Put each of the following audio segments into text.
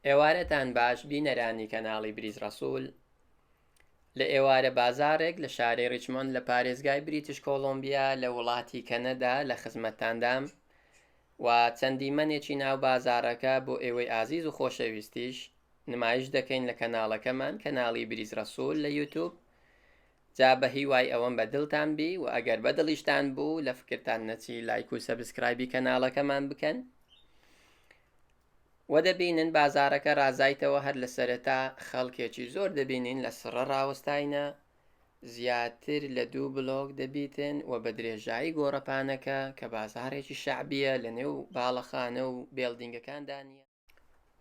ئێوارەتان باش بینەرانی کەناڵی بریز ڕەسوول. لە ئێوارە بازارێک لە شارەی ریچمۆند لە پارێزگای بریتیش کۆلۆمبیا لە وڵاتی کەنەدا لە خزمەتتاندام و چەندیمەنێکی ناو بازارەکە بۆ ئێوەی ئازیز و خۆشەویستیش نمایش دەکەین لە کەناڵەکەمان، کەناڵی بریز ڕەسوول لە یوتیوب. جا بە هیوای ئەوەم بە دڵتان بی و ئەگەر بە دڵیشتان بوو لە فکرتان نەچی لایک و سەبسکرایبی کەناڵەکەمان بکەن. وە دەبینن بازارەکە ڕازایتەوە هەر لە سەرەتا خەڵکێکی زۆر دەبینین لە سڕە ڕاوەستاینە، زیاتر لە 2 بلۆک دەبیتن و بە درێژایی گۆڕەپانەکە کە بازارێکی شعبیە لە نێو باڵەخانە و بێڵدینگەکاندا نیە.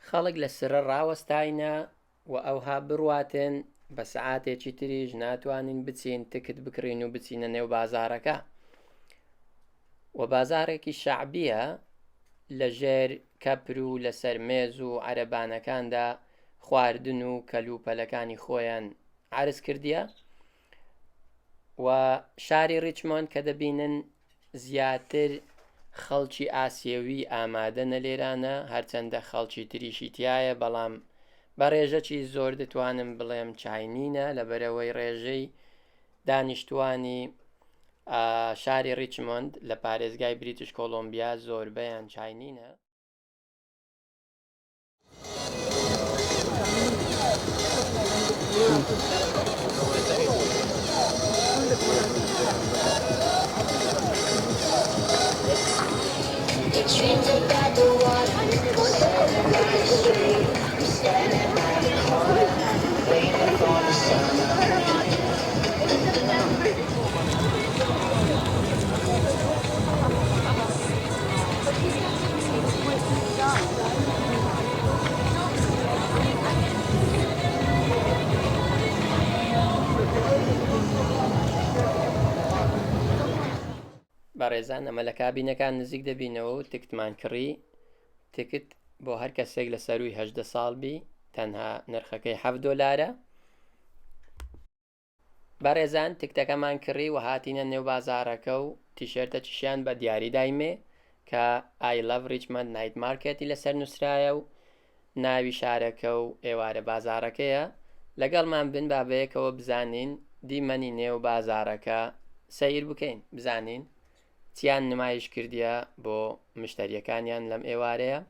خەڵک لە سرە ڕاوەستاینە و ئەوها بڕواتن بە سەعاتێکی تریش ناتوانین بچین تکت بکڕین و بچینە نێو بازارەکە. و بازارێکی شعبیە لە ژێر کەپر و لەسەر مێز و عەرەبانەکاندا خواردن و کەلوپەلەکانی خۆیان عرض کردیە. و شاری ریچمۆند کە دەبینن زیاتر خەڵکی ئاسیەوی ئامادەنە لێرانە، هەرچەندە خەڵکی تریشی تایە، بەڵام بە ڕێژەکی زۆر دەتوانم بڵێم چاینینە لەبەرەوەی ڕێژەی دانیشتوانی شاری ریچمۆند لە پارێزگای بریتیش کۆلۆمبیا زۆربەیان چاینینە. بەڕێزان ئەمە لە کابینەکان نزیک دەبینەوە و تکتمان کڕی. تکت بۆ هەر کەسێک لە سەروی 18 ساڵ بی تەنها نرخەکەی $7. بەڕێزان تکتەکەمان کڕی و هاتینە نێو بازارەکە و تیشێرتە چیشیان بە دیاری دایمێ کە I love Richmond Night Market لەسەر نووسرایە و ناوی شارەکە و ئێوارە بازارەکەیە. لەگەڵمان بن بابەیەکەوە بزانین دیمەنی نێو بازارەکە سەیر بکەین، بزانین چیان نمایش کردیە بۆ مشتریەکانیان لەم ئێوارەیە.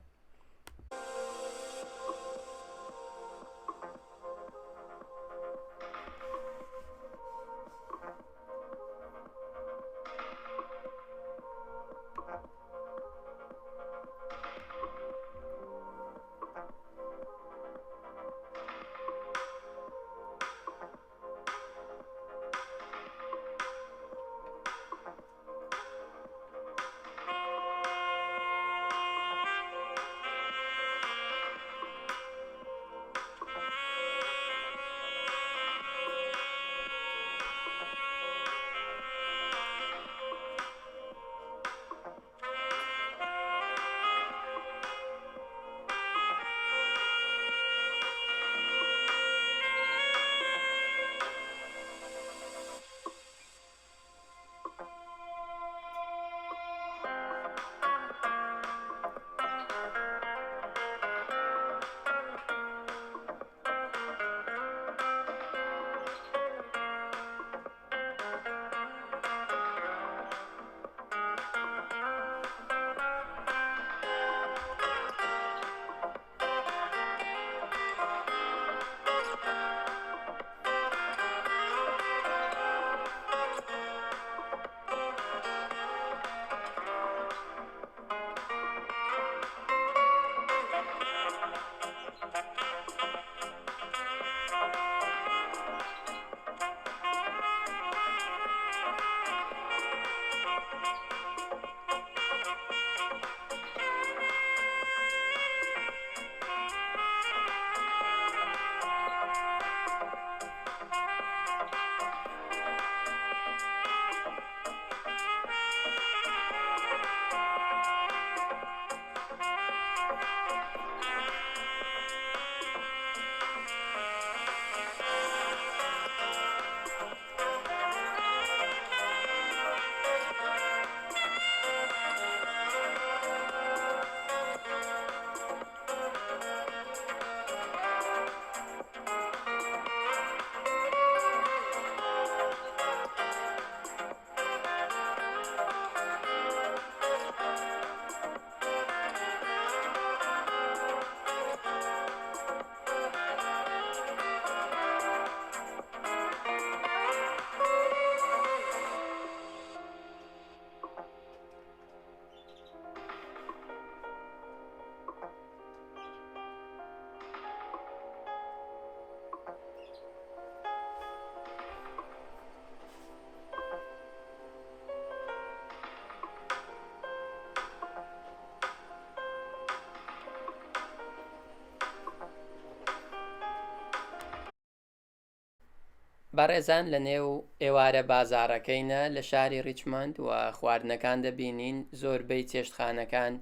بەڕێزان لە نێو ئێوارە بازاڕەکەینە لە شاری ریچمەند و خواردنەکان دەبینین زۆربەی چێشتخانەکان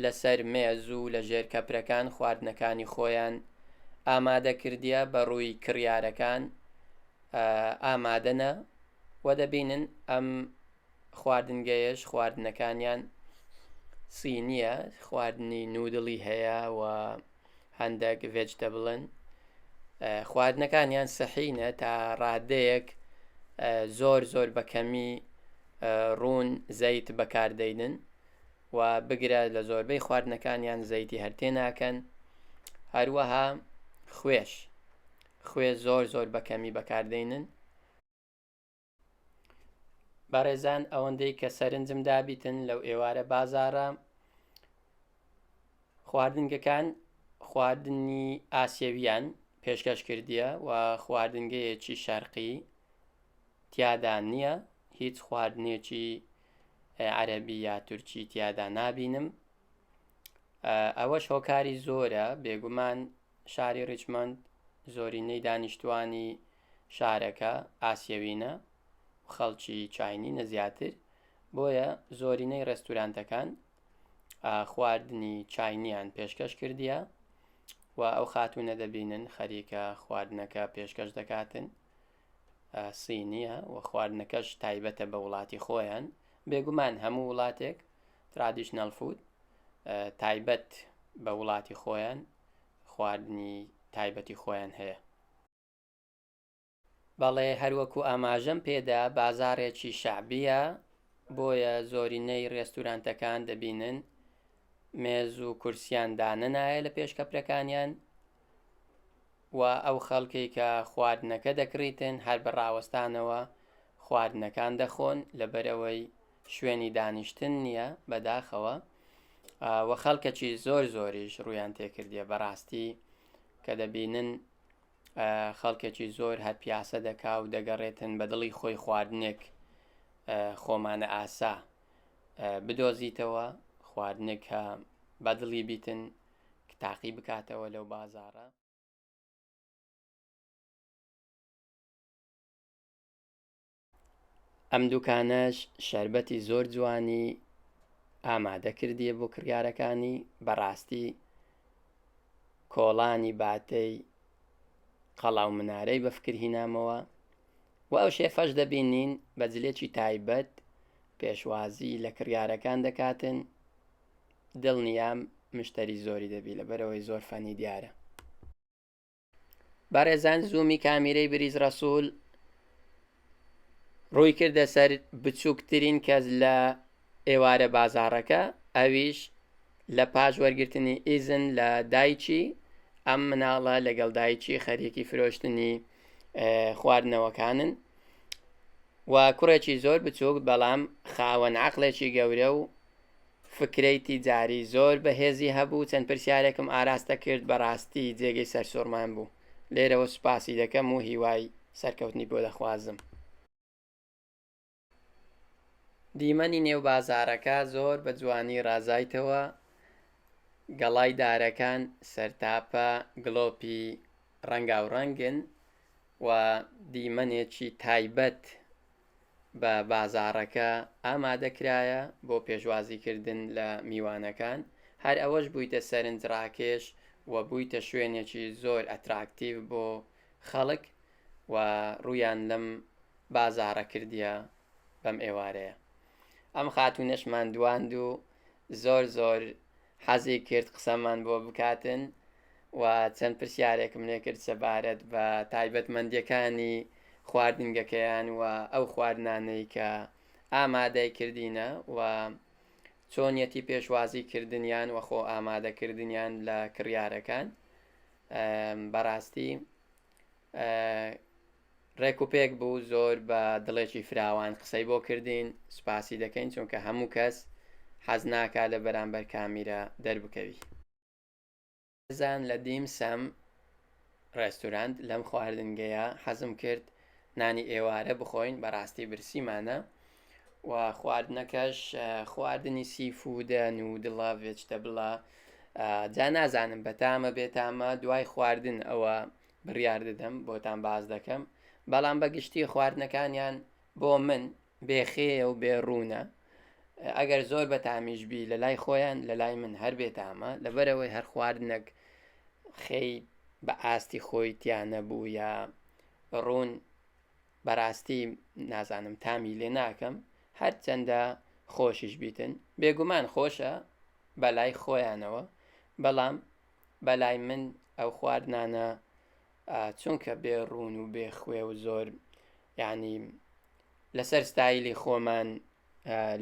لەسەر مێز و لە ژێر کەپرەکان خواردنەکانی خۆیان ئامادەکردیە بە ڕووی کڕیارەکان ئامادەنە و دەبینن ئەم خواردنگەیەش خواردنەکانیان سینیە، خواردنی نودڵی هەیە و هەندێک ڤێجتەبڵن. خواردنەکانیان سەحینە تا ڕادەیەک زۆر بەکەمی ڕوون زەیت بەکاردەینن و بگرە لە زۆربەی خواردنەکانیان زەیتی هەرتێ ناکەن. هەروەها خوێ زۆر بەکەمی بەکاردەینن. بەڕێزان ئەوەندەی کە سەرنجم دابیتن لەو ئێوارە بازارە خواردنگەکان خواردنی ئاسیەویان پێشکەش کردیە و خواردنگەیەکی شەرقی تیادا نییە، هیچ خواردنێکی عەرەبی یا تورکی تیادا نابینم. ئەوەش هۆکاری زۆرە، بێگومان شاری ریچمەند زۆرینەی دانیشتوانی شارەکە ئاسیەوینە و خەڵکی چاینینە زیاتر، بۆیە زۆرینەی ڕێستورانتەکان خواردنی چاینیان پێشکەش کردیە و ئەو خاتوونە دەبینن خەریکە خواردنەکە پێشکەش دەکاتن سینیە و خواردنەکەش تایبەتە بە وڵاتی خۆیان. بێگومان هەموو وڵاتێک ترادیشنەل فود تایبەت بە وڵاتی خۆیان خواردنی تایبەتی خۆیان هەیە. بەڵێ هەروەکو ئاماژەم پێدا بازارێکی شەعبیە، بۆیە زۆرینەی ڕێستورانتەکان دەبینن مێز و کورسیان دانە نایە لە پێشکەپرەکانیان و ئەو خەڵکی کە خواردنەکە دەکڕیتن هەر بە ڕاوەستانەوە خواردنەکان دەخۆن لەبەرەوەی شوێنی دانیشتن نییە بەداخەوە و خەڵکەکی زۆریش ڕوویان تێکردیە بەڕاستی کە دەبینن خەڵکێکی زۆر هەر پیاسە دەکا و دەگەڕێتن بە دڵی خۆی خواردنێک خۆمانە ئاسا بدۆزیتەوە، خواردنێک کە بەدڵی بیتن تاقی بکاتەوە لەو بازارە. ئەم دوکانەش شەربەتی زۆر جوانی ئامادە کردیە بۆ کڕیارەکانی، بەڕاستی کۆڵانی باتەی قەڵاو منارەی بەفکر هینامەوە و ئەو شێفەش دەبینین بە جلێکی تایبەت پێشوازی لە کڕیارەکان دەکاتن، دڵنیام مشتری زۆری دەبی لەبەرەوەی زۆر فەنی دیارە. بەڕێزان زوومی کامیرەی بریز ڕەسوول ڕووی کردە سەر بچووکترین کەس لە ئێوارە بازاڕەکە، ئەویش لە پاش وەرگرتنی ئیزن لە دایکی ئەم مناڵە لەگەڵ دایکی خەریکی فرۆشتنی خواردنەوەکانن و کوڕێکی زۆر بچووک بەڵام خاوەن عەقڵێکی گەورە و فکرەی جاری زۆر بەهێزی هەبوو. چەند پرسیارێکم ئاراستە کرد، بەڕاستی جێگەی سەرسوڕمان بوو. لێرەوە سوپاسی دەکەم و هیوای سەرکەوتنی بۆ دەخوازم. دیمەنی نێو بازارەکە زۆر بە جوانی ڕازایتەوە، گەڵای دارەکان سەرتاپە گڵۆپی ڕەنگاوڕەنگن و دیمەنێکی تایبەت بە بازاڕەکە ئامادەکرایە بۆ پێشوازیکردن لە میوانەکان. هەر ئەوەش بوویتە سەرنجڕاکێش و بوویتە شوێنێکی زۆر ئەتراکتیڤ بۆ خەڵک و ڕوویان لەم بازاڕە کردیە بەم ئێوارەیە. ئەم خاتوونەشمان دواند و زۆر حەزی کرد قسەمان بۆ بکاتن و چەند پرسیارێکم لێ کرد سەبارەت بە تایبەتمەندیەکانی خواردنگەکەیان و ئەو خواردنانەی کە ئامادەی کردینە و چۆنیەتی پێشوازی کردنیان و خۆ ئامادەکردنیان لە کڕیارەکان. بەڕاستی ڕێکوپێک بوو، زۆر بە دڵێکی فراوان قسەی بۆ کردین، سوپاسی دەکەین چونکە هەموو کەس حەز ناکا لە بەرامبەر کامیرە دەربکەوی. زان لە دیمسەم ڕێستوراند لەم خواردنگەیە حەزم کرد نانی ئێوارە بخۆین، بەڕاستی برسیمانە و خواردنەکەش خواردنی سیفودە، نودڵە، ڤێجتەبڵە. جا نازانم بەتامە بێتامە، دوای خواردن ئەوە بڕیار دەدەم بۆتان باز دەکەم، بەڵام بەگشتی خواردنەکانیان بۆ من بێخێ و بێڕوونە. ئەگەر زۆر بەتامیش بی لە لای خۆیان لە لای من هەر بێتامە، لەبەرەوەی هەر خواردنەک خەی بە ئاستی خۆی تیانە بوو یا ڕوون بەڕاستی نازانم تامی لێ ناکەم، هەرچەندە خۆشیش بیتن بێگومان خۆشە بەلای خۆیانەوە، بەڵام بەلای من ئەو خواردنانە چونکە بێڕوون و بێخوێ و زۆر یعنی لەسەر ستایلی خۆمان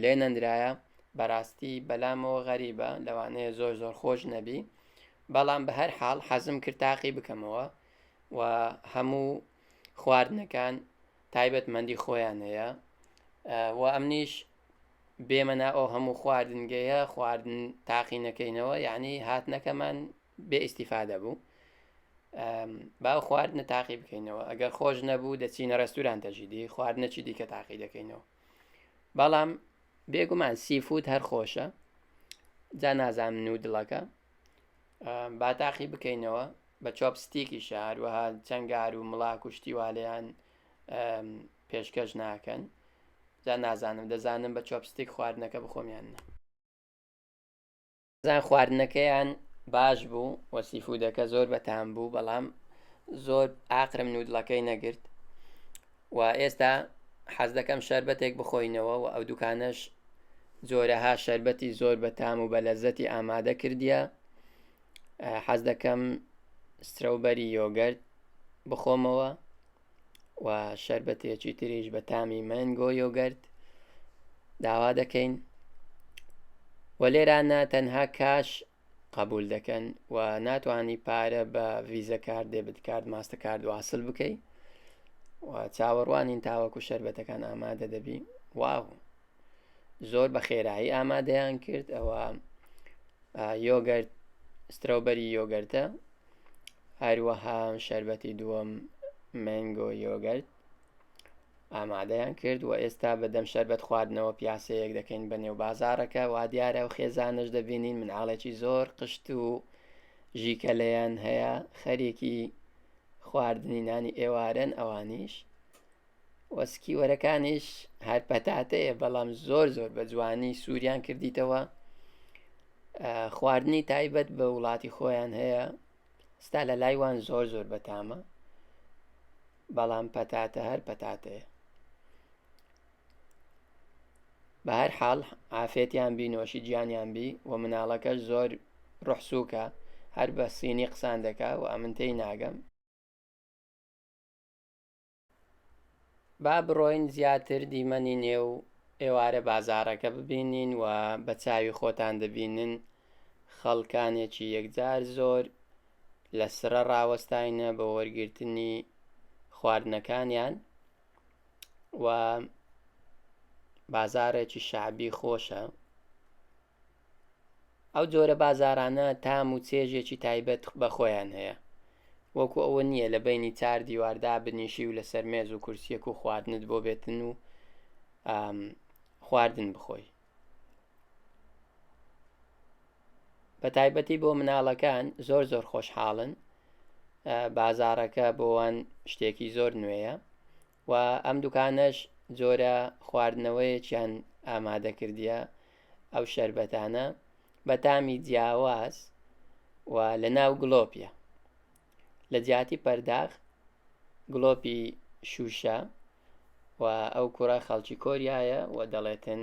لێ نەندرایە، بەڕاستی بەلامەوە غەریبە، لەوانەیە زۆر زۆر خۆش نەبی، بەڵام بە هەر حاڵ حەزم کرد تاقی بکەمەوە و هەموو خواردنەکان تایبەتمەندی خۆیان هەیە و ئەمنیش بێمەنا ئەو هەموو خواردنگەیە خواردن تاقی نەکەینەوە، یعنی هاتنەکەمان بێ ئیسیفادە بوو، باو خواردنە تاقی بکەینەوە، ئەگەر خۆش نەبوو دەچینە ڕێستورانتەژی دی خواردنەچی دیکە تاقی دەکەینەوە. بەڵام بێگومان سیفود هەر خۆشە، جا نازانم نودڵەکە با تاقی بکەینەوە بە چۆپستیکی هەروەها چەنگار و مڵاک و شتیوالیان پێشکەش ناکەن، جا نازانم دەزانم بە چۆپستیک خواردنەکە بخۆمیانە. زان خواردنەکەیان باش بوو وە سیفودەکە زۆر بەتام بوو، بەڵام زۆر ئاقرم نودڵەکەی نەگرت و ئێستا حەز دەکەم شەربەتێک بخۆینەوە و ئەو دوکانەش جۆرەها شەربەتی زۆر بەتام و بە لەزەتی ئامادە کردیە. حەز دەکەم سترەوبەری یۆگەرت بخۆمەوە و شەربەتێکی تریش بە تامی مەنگۆ یۆگەرت داوا دەکەین و لێرانە تەنها کاش قبول دەکەن و ناتوانانی پارە بە ڤیزە کارد دێبت کارد ماستە کارد واصل بکەی و چاوەڕوانین تاوەکو شەربەتەکان ئامادە دەبی. واو زۆر بە خێرایی ئامادەیان کرد، ئەوە یۆگەرت سترۆبەری یۆگەرتە، هەروەها شەربەتی دووەم مەنگۆ یۆگەرت ئامادەیان کرد و ئێستا بەدەم شەربەت خواردنەوە پیاسەیەک دەکەین بە نێو بازارەکە وا دیارە و خێزانش دەبینین مناڵێکی زۆر قشت و ژیکە لەیان هەیە، خەرێکی خواردنی نانی ئێوارن ئەوانیش وەسکی وەرەکانیش هەر پەتاتەیە، بەڵام زۆر زۆر بە جوانی سووریان کردیتەوە، خواردنی تایبەت بە وڵاتی خۆیان هەیە، ستا لە لایوان زۆر زۆر بەتامە، بەڵام پەتاتە هەر پەتاتەیە. بە هەر حاڵ ئافێتیان بی نۆشی گیانیان بی و مناڵەکەش زۆر ڕوحسووکە، هەر بە سینی قسان دەکا و ئەمنتەی ناگەم. با بڕۆین زیاتر دیمەنی نێو ئێوارە بازارەکە ببینین و بە چاوی خۆتان دەبینن خەڵکانێکی یەکجار زۆر لە سرە ڕاوەستاینە بە وەرگرتنی خواردنەکانیان و بازارێکی شعبی خۆشە. ئەو جۆرە بازارانە تام و چێژێکی تایبەت بە خۆیان هەیە، وەکو ئەوە نییە لە بینی چار دیواردا بنیشی و لەسەر مێز و کورسیەک و خواردنت بۆ بێتن و خواردن بخۆی. بە تایبەتی بۆ مناڵەکان زۆر زۆر خۆشحاڵن، بازارەکە بۆوان شتێکی زۆر نوێیە و ئەم دوکانەش جۆرە خواردنەوەیەکیان ئامادە کردیە، ئەو شەربەتانە بە تامی جیاواز و لە ناو گڵۆپیە، لە جیاتی پەرداخ گڵۆپی شوشە و ئەو کوڕە خەڵکی کۆریایە و دەڵێتن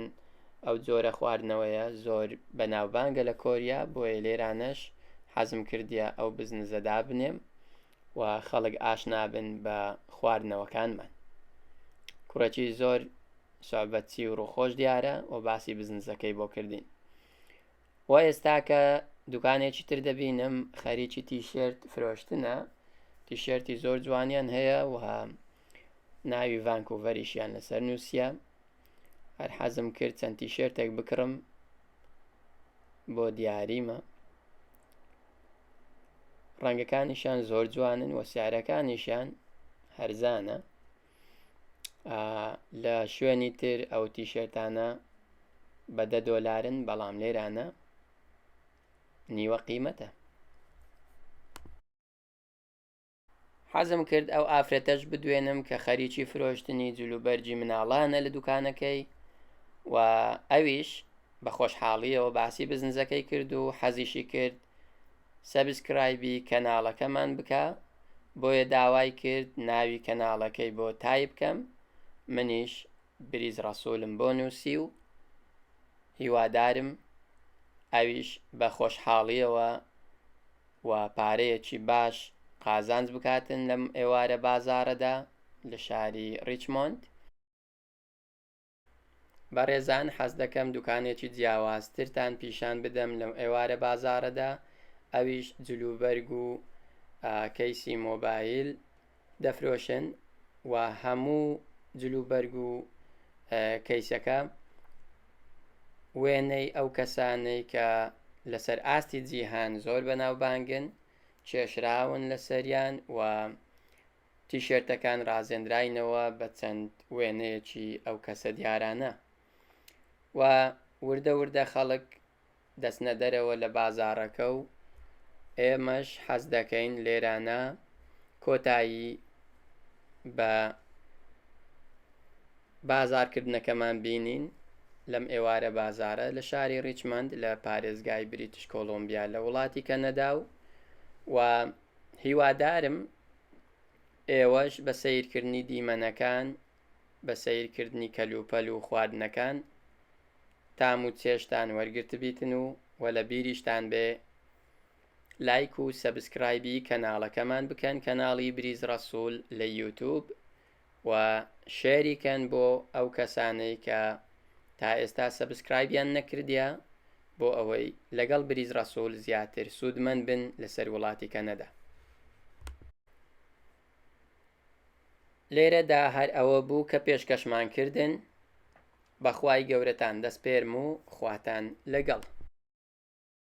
ئەو جۆرە خواردنەوەیە زۆر بەناوبانگە لە کۆریا، بۆیە لێرانەش حەزم کردیە ئەو بزنسەدا بنێم و خەڵک ئاشنا بن بە خواردنەوەکانمان. کوڕێکی زۆر سۆحبەتچی و ڕووخۆش دیارە و باسی بزنسەکەی بۆ کردین. و ئێستا کە دوکانێکی تر دەبینم خەریکی تیشێرت فرۆشتنە، تیشێرتی زۆر جوانیان هەیە و ناوی ڤانکوڤەریشیان لەسەر نووسیە، هەر حەزم کرد چەند تیشێرتێک بکڕم بۆ دیاریمە، ڕەنگەکانیشان زۆر جوانن و سیارەکانیشان هەرزانە. لە شوێنی تر ئەو تیشێرتانە بە $10، بەڵام لێرانە نیوە قیمەتە. حەزم کرد ئەو ئافرەتەش بدوێنم کە خەریکی فرۆشتنی جلوبەرجی مناڵانە لە دوکانەکەی، و ئەویش بە خۆشحاڵیەوە باسی بزنسەکەی کرد و حەزیشی کرد سەبسکرایبی کەناڵەکەمان بکە، بۆیە داوای کرد ناوی کەناڵەکەی بۆ تایپ بکەم. منیش بریز ڕەسوولم بۆ نووسی و هیوادارم ئەویش بە خۆشحاڵیەوە و پارەیەکی باش قازانج بکاتن لەم ئێوارە بازارەدا لە شاری ریچمۆند. بەڕێزان، حەز دەکەم دوکانێکی جیاوازترتان پیشان بدەم لەم ئێوارە بازارەدا، ئەویش جلوبەرگ و کەیسی مۆبایل دەفرۆشن و هەموو جلوبەرگ و کەیسەکە وێنەی ئەو کەسانەی کە لەسەر ئاستی جیهان زۆر بەناوبانگن کێشراون لەسەریان، و تیشێرتەکان ڕازێنراینەوە بە چەند وێنەیەکی ئەو کەسە دیارانە، و وردە وردە خەڵک دەستنە دەرەوە لە بازاڕەکە و ئێمەش حەز دەکەین لێرانە کۆتایی بە بازارکردنەکەمان بینین لەم ئێوارە بازارە لە شاری ریچمەند لە پارێزگای بریتیش کۆلۆمبیا لە وڵاتی کەنەدا، و هیوادارم ئێوەش بە سەیرکردنی دیمەنەکان، بە سەیرکردنی کەلوپەل و خواردنەکان تام و چێشتان وەرگرت بیتن و لە بیریشتان بێ لایک و سەبسکرایبی کەناڵەکەمان بکەن، کەناڵی بریز ڕەسوول لە یوتیوب، و شێریکەن بۆ ئەو کەسانەی کە تا ئێستا سەبسکرایبیان نەکردیە، بۆ ئەوەی لەگەڵ بریز ڕەسوول زیاتر سوودمەند بن لەسەر وڵاتی کەنەدا. لێرەدا هەر ئەوە بوو کە پێشکەشمان کردن. بەخوای گەورەتان دەسپێرم و خواتان لەگەڵ.